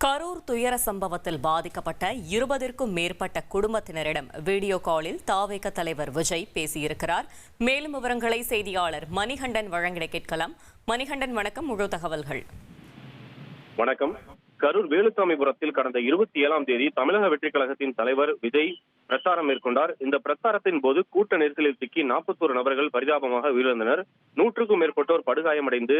கரூர் துயர சம்பவத்தில் பாதிக்கப்பட்ட 20க்கும் மேற்பட்ட குடும்பத்தினரிடம் வீடியோ காலில் தாவேக தலைவர் விஜய் பேசியிருக்கிறார். மேலும் விவரங்களை செய்தியாளர் மணிகண்டன் வழங்கிட கேட்கலாம். மணிகண்டன், வணக்கம். முழு தகவல்கள். வணக்கம். கரூர் வேலுசாமிபுரத்தில் கடந்த 27ஆம் தேதி தமிழக வெற்றி கழகத்தின் தலைவர் விஜய் பிரச்சாரம் மேற்கொண்டார். இந்த பிரச்சாரத்தின் போது கூட்ட நெரிசலில் சிக்கி 41 நபர்கள் பரிதாபமாக உயிரிழந்தனர். 100க்கும் மேற்பட்டோர் படுகாயமடைந்து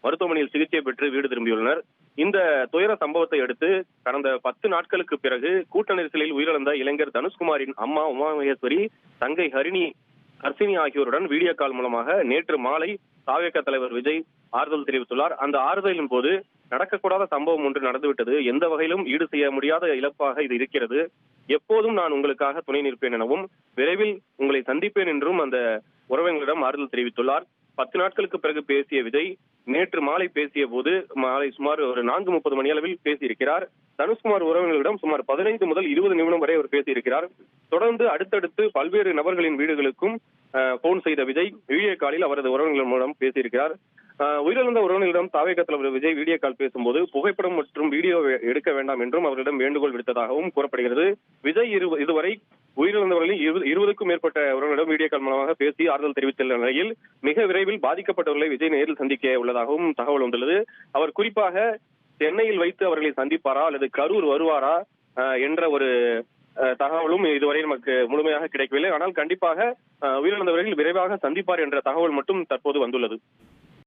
மருத்துவமனையில் சிகிச்சை பெற்று வீடு திரும்பியுள்ளனர். இந்த துயர சம்பவத்தை அடுத்து கடந்த 10 நாட்களுக்கு பிறகு கூட்ட நெரிசலில் உயிரிழந்த இளைஞர் தனுஷ்குமாரின் அம்மா உமாமகேஸ்வரி, தங்கை ஹர்ஷினி ஆகியோருடன் வீடியோ கால் மூலமாக நேற்று மாலை தாவேக தலைவர் விஜய் ஆறுதல் தெரிவித்துள்ளார். அந்த ஆறுதலின் போது நடக்கக்கூடாத சம்பவம் ஒன்று நடந்துவிட்டது, எந்த வகையிலும் ஈடு செய்ய முடியாத இழப்பாக இது இருக்கிறது, எப்போதும் நான் உங்களுக்காக துணை நிற்பேன் எனவும் விரைவில் உங்களை சந்திப்பேன் என்றும் அந்த உறவினர்களிடம் ஆறுதல் தெரிவித்துள்ளார். 10 நாட்களுக்கு பிறகு பேசிய விஜய் நேற்று மாலை பேசிய போது மாலை சுமார் ஒரு 4:30 மணி அளவில் பேசியிருக்கிறார். தனுஷ்குமார் உறவினர்களிடம் சுமார் 15 முதல் 20 நிமிடம் வரை அவர் பேசியிருக்கிறார். தொடர்ந்து அடுத்தடுத்து பல்வேறு நபர்களின் வீடுகளுக்கும் போன் செய்த விஜய் வீடியோ காலில் அவரது உறவினர்கள் மூலம் பேசியிருக்கிறார். உயிரிழந்த உறவினர்களிடம் தாவேக தலைவர் விஜய் வீடியோ கால் பேசும்போது புகைப்படம் மற்றும் வீடியோ எடுக்க வேண்டாம் என்றும் அவர்களிடம் வேண்டுகோள் விடுத்ததாகவும் கூறப்படுகிறது. விஜய் இதுவரை உயிரிழந்தவர்களில் 20க்கும் மேற்பட்ட உறவினரிடம் வீடியோ கால் மூலமாக பேசி ஆறுதல் தெரிவித்துள்ள நிலையில் மிக விரைவில் பாதிக்கப்பட்டவர்களை விஜய் நேரில் சந்திக்க உள்ளதாகவும் தகவல் வந்துள்ளது. அவர் குறிப்பாக சென்னையில் வைத்து அவர்களை சந்திப்பாரா அல்லது கரூர் வருவாரா என்ற ஒரு தகவலும் இதுவரை நமக்கு முழுமையாக கிடைக்கவில்லை. ஆனால் கண்டிப்பாக உயிரிழந்தவர்கள் விரைவாக சந்திப்பார் என்ற தகவல் மட்டும் தற்போது வந்துள்ளது.